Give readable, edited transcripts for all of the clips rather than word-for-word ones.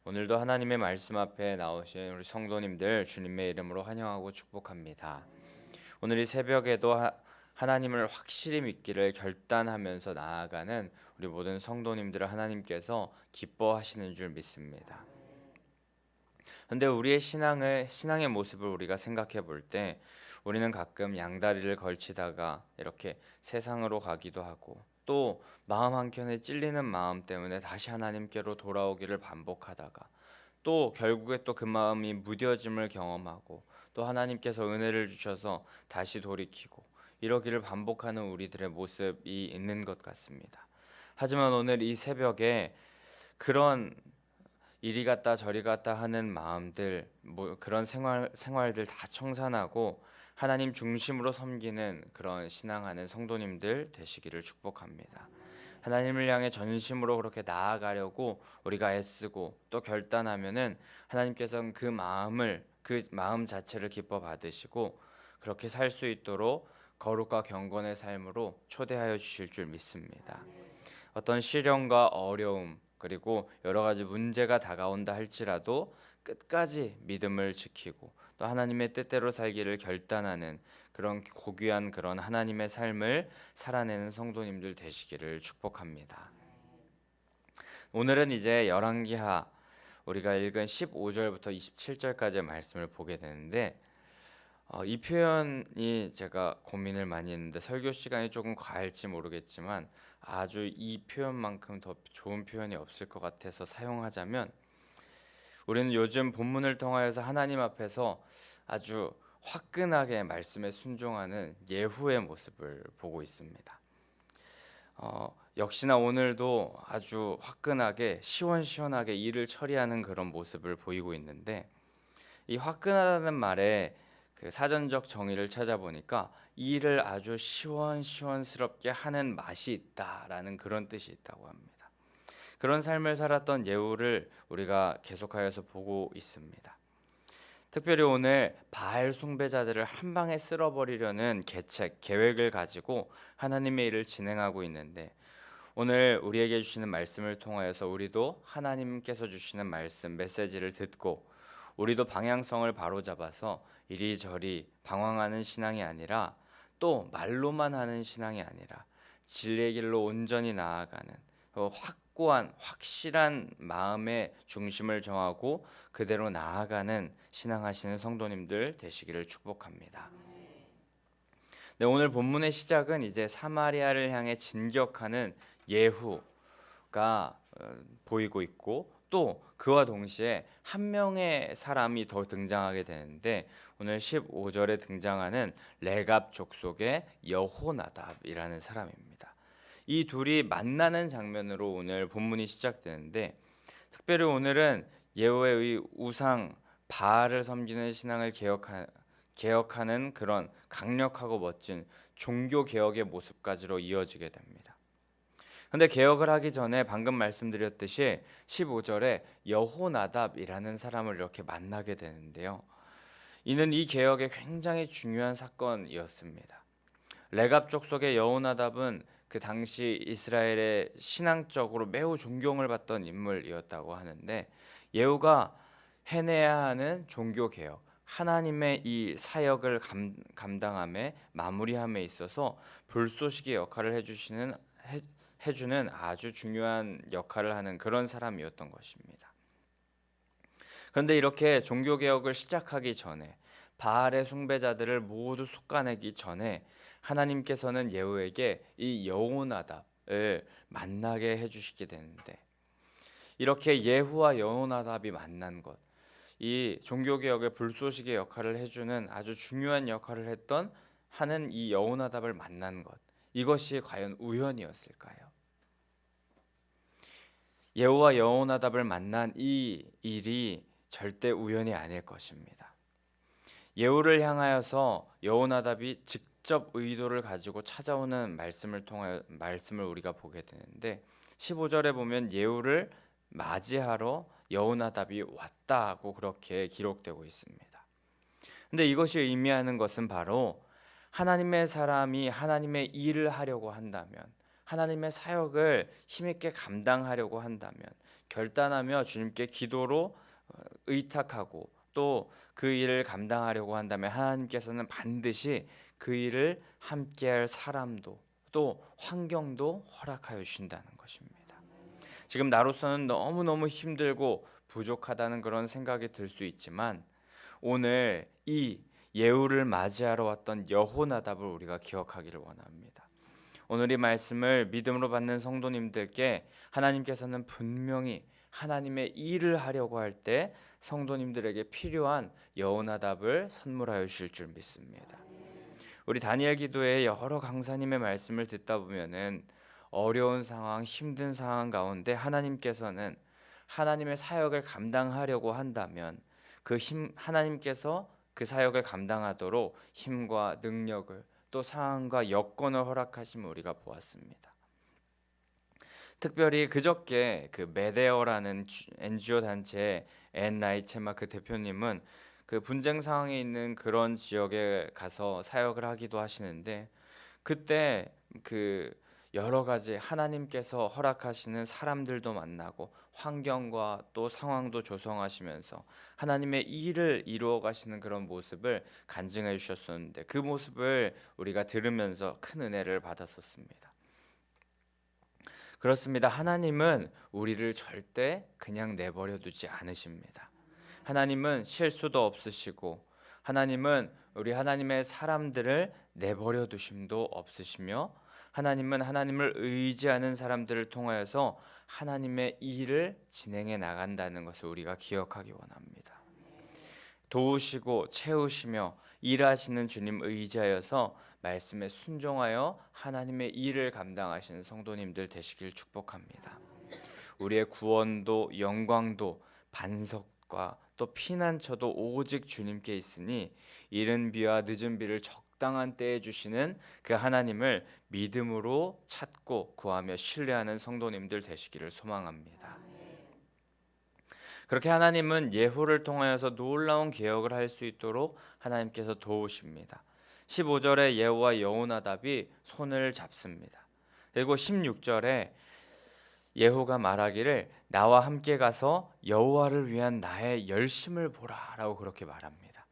오늘도 하나님의 말씀 앞에 나오신 우리 성도님들 주님의 이름으로 환영하고 축복합니다. 오늘 이 새벽에도 하나님을 확실히 믿기를 결단하면서 나아가는 우리 모든 성도님들을 하나님께서 기뻐하시는 줄 믿습니다. 근데 우리의 신앙의 모습을 우리가 생각해 볼 때 우리는 가끔 양다리를 걸치다가 이렇게 세상으로 가기도 하고 또 마음 한켠에 찔리는 마음 때문에 다시 하나님께로 돌아오기를 반복하다가 또 결국에 또 그 마음이 무뎌짐을 경험하고 또 하나님께서 은혜를 주셔서 다시 돌이키고 이러기를 반복하는 우리들의 모습이 있는 것 같습니다. 하지만 오늘 이 새벽에 그런 이리 갔다 저리 갔다 하는 마음들, 그런 생활들 다 청산하고 하나님 중심으로 섬기는 그런 신앙하는 성도님들 되시기를 축복합니다. 하나님을 향해 전심으로 그렇게 나아가려고 우리가 애쓰고 또 결단하면은 하나님께서는 그 마음 자체를 기뻐 받으시고 그렇게 살 수 있도록 거룩과 경건의 삶으로 초대하여 주실 줄 믿습니다. 어떤 시련과 어려움 그리고 여러 가지 문제가 다가온다 할지라도 끝까지 믿음을 지키고 또 하나님의 뜻대로 살기를 결단하는 그런 고귀한 그런 하나님의 삶을 살아내는 성도님들 되시기를 축복합니다. 오늘은 이제 열왕기하 우리가 읽은 15절부터 27절까지의 말씀을 보게 되는데 이 표현이 제가 고민을 많이 했는데 설교 시간이 조금 과할지 모르겠지만 아주 이 표현만큼 더 좋은 표현이 없을 것 같아서 사용하자면 우리는 요즘 본문을 통하여서 하나님 앞에서 아주 화끈하게 말씀에 순종하는 예후의 모습을 보고 있습니다. 역시나 오늘도 아주 화끈하게 시원시원하게 일을 처리하는 그런 모습을 보이고 있는데 이 화끈하다는 말에 그 사전적 정의를 찾아보니까 이 일을 아주 시원시원스럽게 하는 맛이 있다라는 그런 뜻이 있다고 합니다. 그런 삶을 살았던 예후를 우리가 계속하여서 보고 있습니다. 특별히 오늘 바알 숭배자들을 한 방에 쓸어버리려는 계획을 가지고 하나님의 일을 진행하고 있는데 오늘 우리에게 주시는 말씀을 통하여서 우리도 하나님께서 주시는 말씀 메시지를 듣고 우리도 방향성을 바로잡아서 이리저리 방황하는 신앙이 아니라 또 말로만 하는 신앙이 아니라 진리의 길로 온전히 나아가는 확고한 확실한 마음의 중심을 정하고 그대로 나아가는 신앙하시는 성도님들 되시기를 축복합니다. 네, 오늘 본문의 시작은 이제 사마리아를 향해 진격하는 예후가 보이고 있고 또 그와 동시에 한 명의 사람이 더 등장하게 되는데 오늘 15절에 등장하는 레갑 족속의 여호나답이라는 사람입니다. 이 둘이 만나는 장면으로 오늘 본문이 시작되는데 특별히 오늘은 예후의 우상 바알을 섬기는 신앙을 개혁하는 그런 강력하고 멋진 종교 개혁의 모습까지로 이어지게 됩니다. 근데 개혁을 하기 전에 방금 말씀드렸듯이 15절에 여호나답이라는 사람을 이렇게 만나게 되는데요. 이는 이 개혁의 굉장히 중요한 사건이었습니다. 레갑 족속의 여호나답은 그 당시 이스라엘의 신앙적으로 매우 존경을 받던 인물이었다고 하는데 예후가 해내야 하는 종교 개혁, 하나님의 이 사역을 감당함에 마무리함에 있어서 불쏘시개 역할을 해주는 아주 중요한 역할을 하는 그런 사람이었던 것입니다. 그런데 이렇게 종교 개혁을 시작하기 전에 바알의 숭배자들을 모두 솎아내기 전에 하나님께서는 예후에게 이 여호나답을 만나게 해주시게 되는데 이렇게 예후와 여호나답이 만난 것, 이 종교개혁의 불쏘시개 역할을 해주는 아주 중요한 역할을 하는 이 여호나답을 만난 것, 이것이 과연 우연이었을까요? 예후와 여호나답을 만난 이 일이 절대 우연이 아닐 것입니다. 예후를 향하여서 여호나답이 직접 의도를 가지고 찾아오는 말씀을 우리가 보게 되는데 15절에 보면 예후를 맞이하러 여호나답이 왔다고 그렇게 기록되고 있습니다. 근데 이것이 의미하는 것은 바로 하나님의 사람이 하나님의 일을 하려고 한다면 하나님의 사역을 힘있게 감당하려고 한다면 결단하며 주님께 기도로 의탁하고 또 그 일을 감당하려고 한다면 하나님께서는 반드시 그 일을 함께할 사람도 또 환경도 허락하여 주신다는 것입니다. 지금 나로서는 너무너무 힘들고 부족하다는 그런 생각이 들 수 있지만 오늘 이 예후를 맞이하러 왔던 여호나답을 우리가 기억하기를 원합니다. 오늘 이 말씀을 믿음으로 받는 성도님들께 하나님께서는 분명히 하나님의 일을 하려고 할 때 성도님들에게 필요한 여호나답을 선물하여 주실 줄 믿습니다. 우리 다니엘 기도의 여러 강사님의 말씀을 듣다 보면은 어려운 상황, 힘든 상황 가운데 하나님께서는 하나님의 사역을 감당하려고 한다면 하나님께서 그 사역을 감당하도록 힘과 능력을 또 상황과 여건을 허락하심을 우리가 보았습니다. 특별히 그저께 그 메데어라는 NGO 단체의 앤 라이체마 그 대표님은 그 분쟁 상황에 있는 그런 지역에 가서 사역을 하기도 하시는데 그때 그 여러 가지 하나님께서 허락하시는 사람들도 만나고 환경과 또 상황도 조성하시면서 하나님의 일을 이루어 가시는 그런 모습을 간증해 주셨었는데 그 모습을 우리가 들으면서 큰 은혜를 받았었습니다. 그렇습니다. 하나님은 우리를 절대 그냥 내버려 두지 않으십니다. 하나님은 실수도 없으시고 하나님은 우리 하나님의 사람들을 내버려 두심도 없으시며 하나님은 하나님을 의지하는 사람들을 통하여서 하나님의 일을 진행해 나간다는 것을 우리가 기억하기 원합니다. 도우시고 채우시며 일하시는 주님 의지하여서 말씀에 순종하여 하나님의 일을 감당하시는 성도님들 되시길 축복합니다. 우리의 구원도 영광도 반석과 또 피난처도 오직 주님께 있으니 이른 비와 늦은 비를 적당한 때에 주시는 그 하나님을 믿음으로 찾고 구하며 신뢰하는 성도님들 되시기를 소망합니다. 그렇게 하나님은 예후를 통하여서 놀라운 개혁을 할 수 있도록 하나님께서 도우십니다. 15절에 예후와 여호나답이 손을 잡습니다. 그리고 16절에 예후가 말하기를 나와 함께 가서 여호와를 위한 나의 열심을 보라라고 그렇게 말합니다.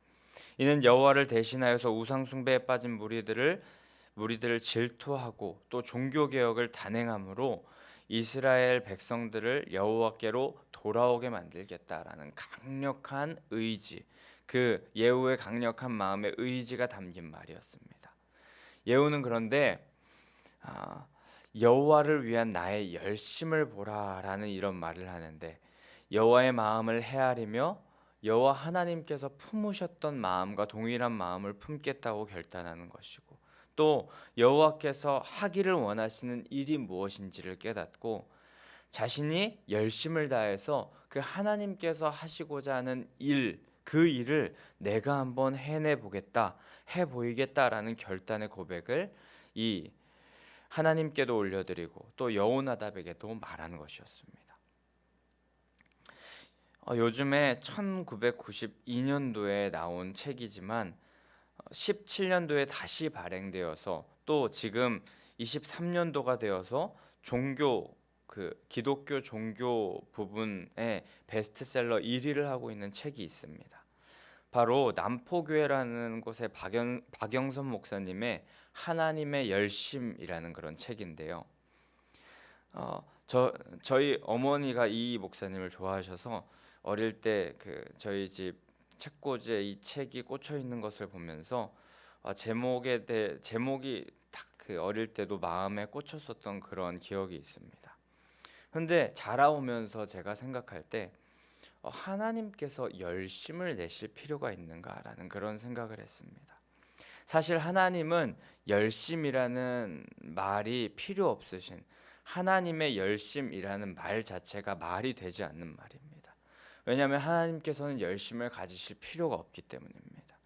이는 여호와를 대신하여서 우상 숭배에 빠진 무리들을 질투하고 또 종교 개혁을 단행함으로 이스라엘 백성들을 여호와께로 돌아오게 만들겠다라는 강력한 의지, 그 예후의 강력한 마음의 의지가 담긴 말이었습니다. 예후는 그런데 여호와를 위한 나의 열심을 보라라는 이런 말을 하는데 여호와의 마음을 헤아리며 여호와 하나님께서 품으셨던 마음과 동일한 마음을 품겠다고 결단하는 것이고 또 여호와께서 하기를 원하시는 일이 무엇인지를 깨닫고 자신이 열심을 다해서 그 하나님께서 하시고자 하는 일, 그 일을 내가 한번 해내 보겠다, 해 보이겠다라는 결단의 고백을 이 하나님께도 올려드리고 또 여호나답에게도 말하는 것이었습니다. 요즘에 1992년도에 나온 책이지만 17년도에 다시 발행되어서 또 지금 23년도가 되어서 기독교 종교 부분의 베스트셀러 1위를 하고 있는 책이 있습니다. 바로 남포교회라는 곳의 박영선 목사님의 하나님의 열심이라는 그런 책인데요. 저희 어머니가 이 목사님을 좋아하셔서 어릴 때 저희 집 책꽂이에 이 책이 꽂혀 있는 것을 보면서 제목이 딱 어릴 때도 마음에 꽂혔었던 그런 기억이 있습니다. 그런데 자라오면서 제가 생각할 때 하나님께서 열심을 내실 필요가 있는가라는 그런 생각을 했습니다. 사실 하나님은 열심이라는 말이 필요 없으신 하나님의 열심이라는 말 자체가 말이 되지 않는 말입니다. 왜냐하면 하나님께서는 열심을 가지실 필요가 없기 때문입니다.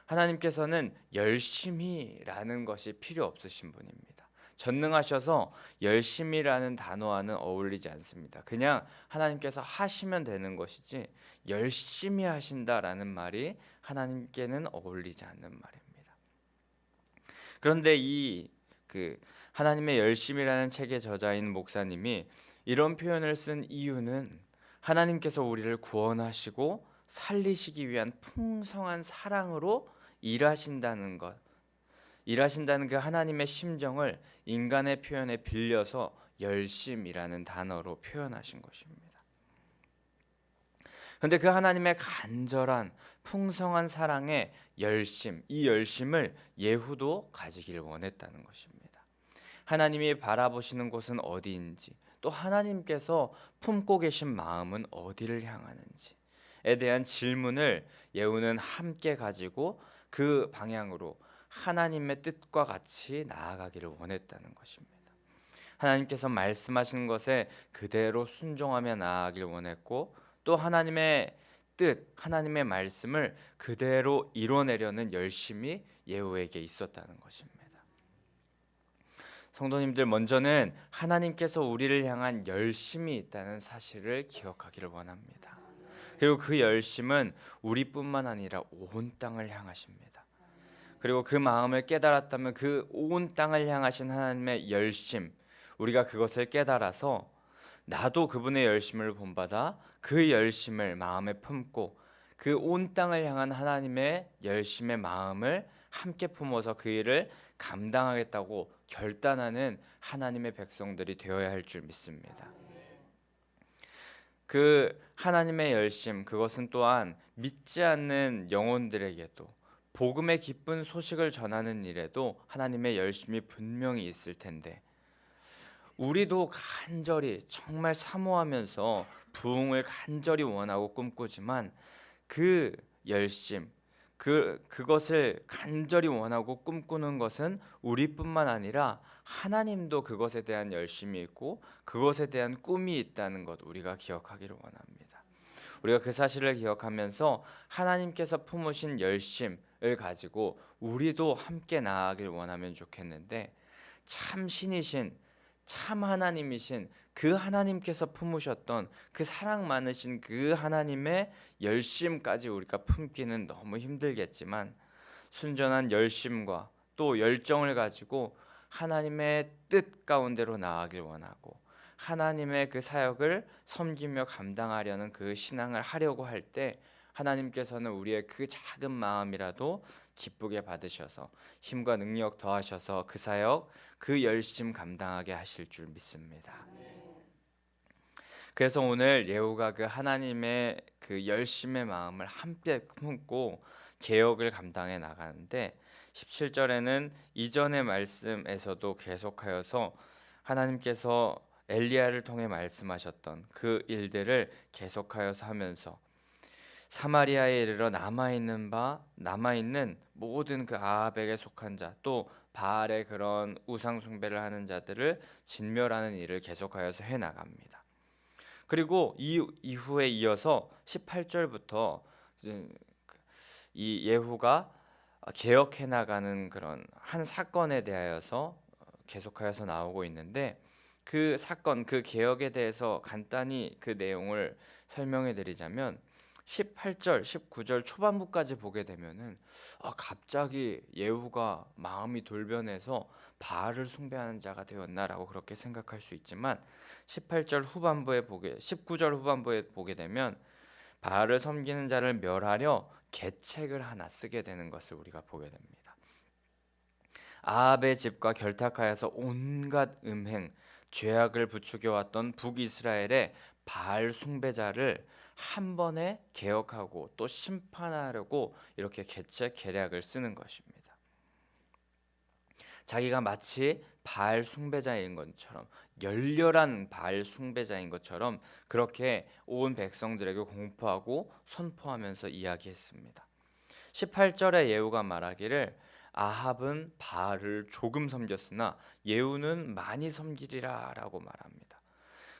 하나님께서는 열심히라는 것이 필요 없으신 분입니다. 전능하셔서 열심이라는 단어와는 어울리지 않습니다. 그냥 하나님께서 하시면 되는 것이지 열심히 하신다라는 말이 하나님께는 어울리지 않는 말입니다. 그런데 하나님의 열심이라는 책의 저자인 목사님이 이런 표현을 쓴 이유는 하나님께서 우리를 구원하시고 살리시기 위한 풍성한 사랑으로 일하신다는 것, 일하신다는 그 하나님의 심정을 인간의 표현에 빌려서 열심이라는 단어로 표현하신 것입니다. 그런데 그 하나님의 간절한 풍성한 사랑의 열심, 이 열심을 예후도 가지기를 원했다는 것입니다. 하나님이 바라보시는 곳은 어디인지, 또 하나님께서 품고 계신 마음은 어디를 향하는지에 대한 질문을 예후는 함께 가지고 그 방향으로 하나님의 뜻과 같이 나아가기를 원했다는 것입니다. 하나님께서 말씀하신 것에 그대로 순종하며 나아가길 원했고, 또 하나님의 뜻, 하나님의 말씀을 그대로 이뤄내려는 열심이 예후에게 있었다는 것입니다. 성도님들, 먼저는 하나님께서 우리를 향한 열심이 있다는 사실을 기억하기를 원합니다. 그리고 그 열심은 우리뿐만 아니라 온 땅을 향하십니다. 그리고 그 마음을 깨달았다면 그 온 땅을 향하신 하나님의 열심, 우리가 그것을 깨달아서 나도 그분의 열심을 본받아 그 열심을 마음에 품고 그 온 땅을 향한 하나님의 열심의 마음을 함께 품어서 그 일을 감당하겠다고 결단하는 하나님의 백성들이 되어야 할 줄 믿습니다. 그 하나님의 열심, 그것은 또한 믿지 않는 영혼들에게도 복음의 기쁜 소식을 전하는 일에도 하나님의 열심이 분명히 있을 텐데, 우리도 간절히 정말 사모하면서 부흥을 간절히 원하고 꿈꾸지만 그 열심, 그것을 간절히 원하고 꿈꾸는 것은 우리뿐만 아니라 하나님도 그것에 대한 열심이 있고 그것에 대한 꿈이 있다는 것, 우리가 기억하기를 원합니다. 우리가 그 사실을 기억하면서 하나님께서 품으신 열심을 가지고 우리도 함께 나아가길 원하면 좋겠는데, 참 신이신, 참 하나님이신 그 하나님께서 품으셨던 그 사랑 많으신 그 하나님의 열심까지 우리가 품기는 너무 힘들겠지만, 순전한 열심과 또 열정을 가지고 하나님의 뜻 가운데로 나아가길 원하고 하나님의 그 사역을 섬기며 감당하려는 그 신앙을 하려고 할 때, 하나님께서는 우리의 그 작은 마음이라도 기쁘게 받으셔서 힘과 능력 더하셔서 그 사역, 그 열심 감당하게 하실 줄 믿습니다. 그래서 오늘 예후가 그 하나님의 그 열심의 마음을 함께 품고 개혁을 감당해 나가는데, 17절에는 이전의 말씀에서도 계속하여서 하나님께서 엘리야를 통해 말씀하셨던 그 일들을 계속하여서 하면서 사마리아에 이르러 남아있는 모든 그 아합에게 속한 자, 또 바알의 그런 우상 숭배를 하는 자들을 진멸하는 일을 계속하여서 해 나갑니다. 그리고 이후에 이어서 18절부터 이 예후가 개혁해 나가는 그런 한 사건에 대하여서 계속하여서 나오고 있는데, 그 사건, 그 개혁에 대해서 간단히 그 내용을 설명해 드리자면, 18절, 19절 초반부까지 보게 되면은 갑자기 예후가 마음이 돌변해서 바알을 숭배하는 자가 되었나라고 그렇게 생각할 수 있지만, 19절 후반부에 보게 되면 바알을 섬기는 자를 멸하려 계책을 하나 쓰게 되는 것을 우리가 보게 됩니다. 아합의 집과 결탁하여서 온갖 음행, 죄악을 부추겨 왔던 북이스라엘의 바알 숭배자를 한 번에 개혁하고 또 심판하려고 이렇게 계책 계략을 쓰는 것입니다. 자기가 마치 바알 숭배자인 것처럼, 열렬한 바알 숭배자인 것처럼 그렇게 온 백성들에게 공포하고 선포하면서 이야기했습니다. 18절에 예후가 말하기를 아합은 바알을 조금 섬겼으나 예후는 많이 섬기리라 라고 말합니다.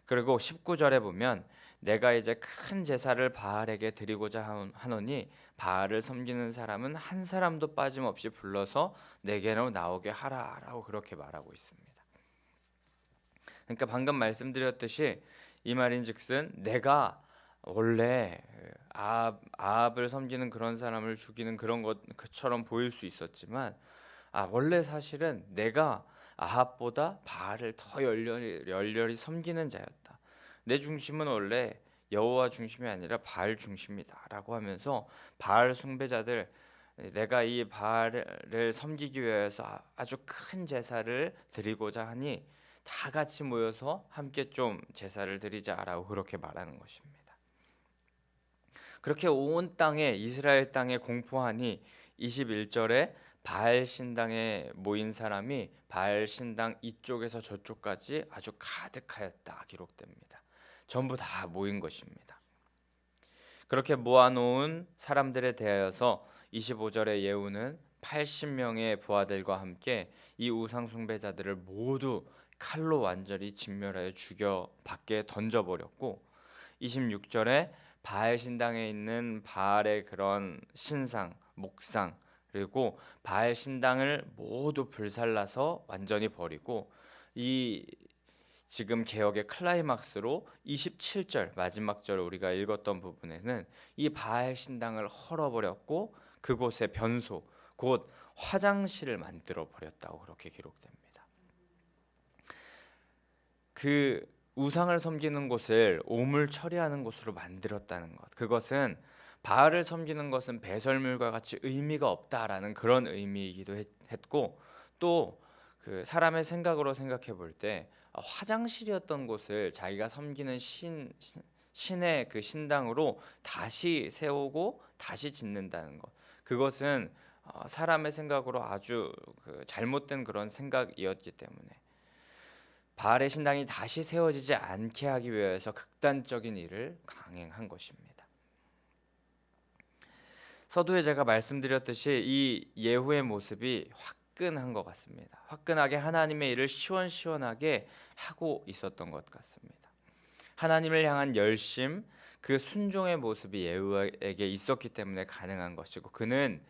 그리고 19절에 보면 내가 이제 큰 제사를 바알에게 드리고자 하노니 바알을 섬기는 사람은 한 사람도 빠짐없이 불러서 내게로 나오게 하라라고 그렇게 말하고 있습니다. 그러니까 방금 말씀드렸듯이 이 말인즉슨 내가 원래 아합을 섬기는 그런 사람을 죽이는 그런 것처럼 보일 수 있었지만, 원래 사실은 내가 아합보다 바알을 더 열렬히 섬기는 자였다. 내 중심은 원래 여호와 중심이 아니라 바알 중심이다라고 하면서 바알 숭배자들, 내가 이 바알을 섬기기 위해서 아주 큰 제사를 드리고자 하니 다 같이 모여서 함께 좀 제사를 드리자라고 그렇게 말하는 것입니다. 그렇게 온 땅에, 이스라엘 땅에 공포하니 21절에 바알 신당에 모인 사람이 바알 신당 이쪽에서 저쪽까지 아주 가득하였다 기록됩니다. 전부 다 모인 것입니다. 그렇게 모아놓은 사람들에 대하여서 25절의 예후는 80명의 부하들과 함께 이 우상 숭배자들을 모두 칼로 완전히 진멸하여 죽여 밖에 던져버렸고, 26절에 바알 신당에 있는 바알의 그런 신상, 목상, 그리고 바알 신당을 모두 불살라서 완전히 버리고, 이 지금 개혁의 클라이막스로 27절 마지막 절 우리가 읽었던 부분에는 이 바알 신당을 헐어버렸고 그곳에 변소, 곧 화장실을 만들어 버렸다고 그렇게 기록됩니다. 그 우상을 섬기는 곳을 오물 처리하는 곳으로 만들었다는 것, 그것은 바알을 섬기는 것은 배설물과 같이 의미가 없다라는 그런 의미이기도 했고, 또 그 사람의 생각으로 생각해 볼 때 화장실이었던 곳을 자기가 섬기는 신의 그 신당으로 다시 세우고 다시 짓는다는 것, 그것은 사람의 생각으로 아주 그 잘못된 그런 생각이었기 때문에 바알의 신당이 다시 세워지지 않게 하기 위해서 극단적인 일을 강행한 것입니다. 서두에 제가 말씀드렸듯이 이 예후의 모습이 화끈한 것 같습니다. 화끈하게 하나님의 일을 시원시원하게 하고 있었던 것 같습니다. 하나님을 향한 열심, 그 순종의 모습이 예후에게 있었기 때문에 가능한 것이고, 그는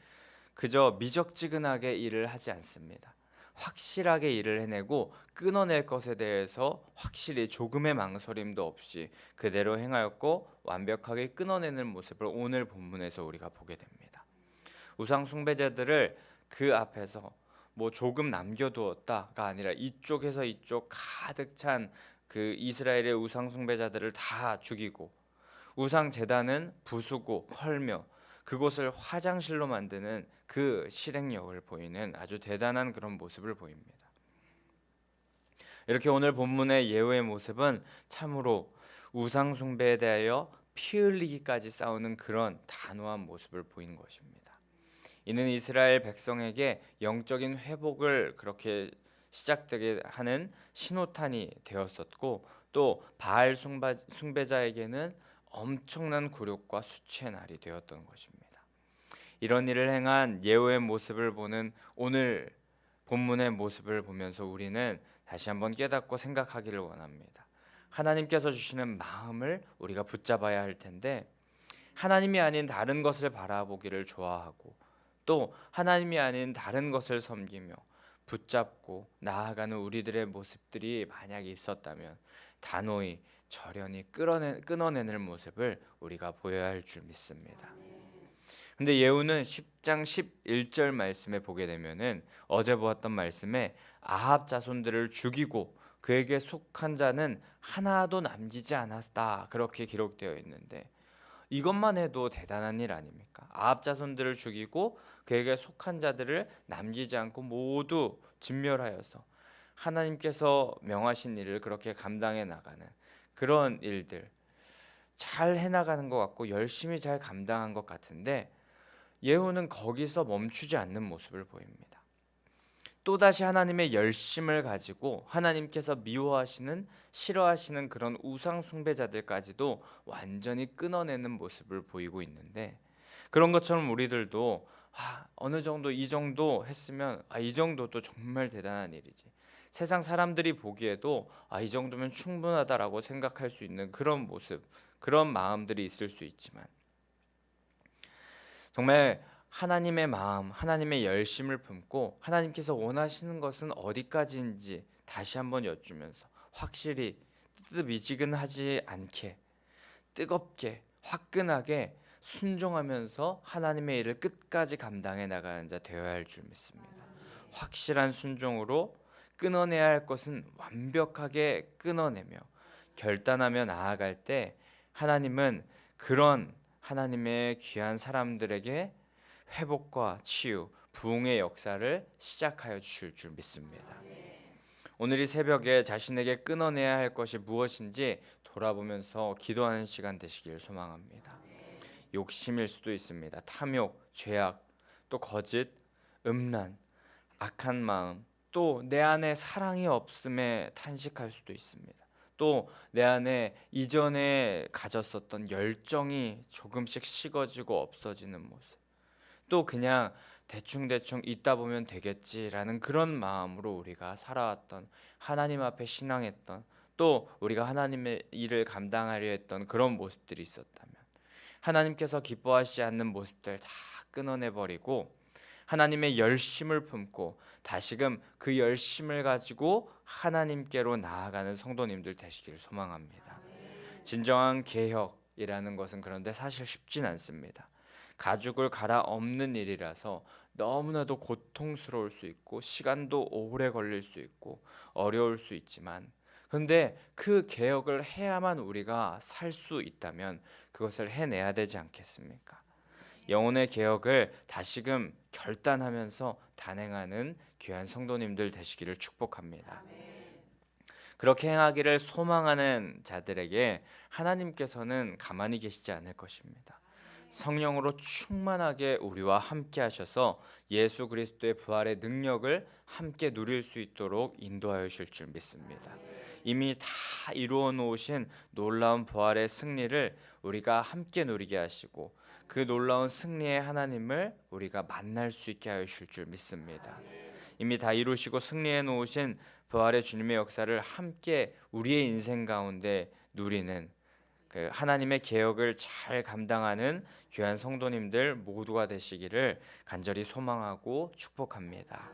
그저 미적지근하게 일을 하지 않습니다. 확실하게 일을 해내고 끊어낼 것에 대해서 확실히 조금의 망설임도 없이 그대로 행하였고 완벽하게 끊어내는 모습을 오늘 본문에서 우리가 보게 됩니다. 우상 숭배자들을 그 앞에서 뭐 조금 남겨두었다가 아니라 이쪽에서 이쪽 가득 찬 그 이스라엘의 우상 숭배자들을 다 죽이고, 우상 제단은 부수고 헐며 그곳을 화장실로 만드는 그 실행력을 보이는 아주 대단한 그런 모습을 보입니다. 이렇게 오늘 본문의 예후의 모습은 참으로 우상 숭배에 대하여 피 흘리기까지 싸우는 그런 단호한 모습을 보인 것입니다. 이는 이스라엘 백성에게 영적인 회복을 그렇게 시작되게 하는 신호탄이 되었었고, 또 바알 숭배자에게는 엄청난 굴욕과 수치의 날이 되었던 것입니다. 이런 일을 행한 예후의 모습을 보는 오늘 본문의 모습을 보면서 우리는 다시 한번 깨닫고 생각하기를 원합니다. 하나님께서 주시는 마음을 우리가 붙잡아야 할 텐데, 하나님이 아닌 다른 것을 바라보기를 좋아하고 또 하나님이 아닌 다른 것을 섬기며 붙잡고 나아가는 우리들의 모습들이 만약 있었다면 단호히 절연히 끊어내는 모습을 우리가 보여야 할 줄 믿습니다. 근데 예후는 10장 11절 말씀에 보게 되면은 어제 보았던 말씀에 아합 자손들을 죽이고 그에게 속한 자는 하나도 남기지 않았다 그렇게 기록되어 있는데, 이것만 해도 대단한 일 아닙니까? 아합 자손들을 죽이고 그에게 속한 자들을 남기지 않고 모두 진멸하여서 하나님께서 명하신 일을 그렇게 감당해 나가는 그런 일들, 잘 해나가는 것 같고 열심히 잘 감당한 것 같은데, 예후는 거기서 멈추지 않는 모습을 보입니다. 또다시 하나님의 열심을 가지고 하나님께서 미워하시는, 싫어하시는 그런 우상 숭배자들까지도 완전히 끊어내는 모습을 보이고 있는데, 그런 것처럼 우리들도 어느 정도 이 정도 했으면 이 정도도 정말 대단한 일이지, 세상 사람들이 보기에도 이 정도면 충분하다라고 생각할 수 있는 그런 모습, 그런 마음들이 있을 수 있지만, 정말 하나님의 마음, 하나님의 열심을 품고 하나님께서 원하시는 것은 어디까지인지 다시 한번 여쭈면서 확실히 뜨뜻미지근하지 않게 뜨겁게 화끈하게 순종하면서 하나님의 일을 끝까지 감당해 나가는 자 되어야 할 줄 믿습니다. 확실한 순종으로 끊어내야 할 것은 완벽하게 끊어내며 결단하며 나아갈 때 하나님은 그런 하나님의 귀한 사람들에게 회복과 치유, 부흥의 역사를 시작하여 주실 줄 믿습니다. 오늘 이 새벽에 자신에게 끊어내야 할 것이 무엇인지 돌아보면서 기도하는 시간 되시길 소망합니다. 욕심일 수도 있습니다. 탐욕, 죄악, 또 거짓, 음란, 악한 마음, 또 내 안에 사랑이 없음에 탄식할 수도 있습니다. 또 내 안에 이전에 가졌었던 열정이 조금씩 식어지고 없어지는 모습, 또 그냥 대충대충 있다 보면 되겠지라는 그런 마음으로 우리가 살아왔던, 하나님 앞에 신앙했던, 또 우리가 하나님의 일을 감당하려 했던 그런 모습들이 있었다면, 하나님께서 기뻐하시지 않는 모습들 다 끊어내버리고 하나님의 열심을 품고 다시금 그 열심을 가지고 하나님께로 나아가는 성도님들 되시기를 소망합니다. 진정한 개혁이라는 것은 그런데 사실 쉽진 않습니다. 가죽을 갈아엎는 일이라서 너무나도 고통스러울 수 있고 시간도 오래 걸릴 수 있고 어려울 수 있지만, 그런데 그 개혁을 해야만 우리가 살 수 있다면 그것을 해내야 되지 않겠습니까? 영혼의 개혁을 다시금 결단하면서 단행하는 귀한 성도님들 되시기를 축복합니다. 그렇게 행하기를 소망하는 자들에게 하나님께서는 가만히 계시지 않을 것입니다. 성령으로 충만하게 우리와 함께 하셔서 예수 그리스도의 부활의 능력을 함께 누릴 수 있도록 인도하여 주실 줄 믿습니다. 이미 다 이루어 놓으신 놀라운 부활의 승리를 우리가 함께 누리게 하시고 그 놀라운 승리의 하나님을 우리가 만날 수 있게 하여 주실 줄 믿습니다. 이미 다 이루시고 승리해 놓으신 부활의 주님의 역사를 함께 우리의 인생 가운데 누리는 그 하나님의 개혁을 잘 감당하는 귀한 성도님들 모두가 되시기를 간절히 소망하고 축복합니다.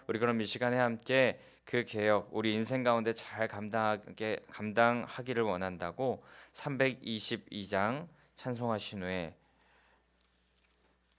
우리 그럼 이 시간에 함께 그 개혁 우리 인생 가운데 잘 감당하기를 원한다고 322장 찬송하신 후에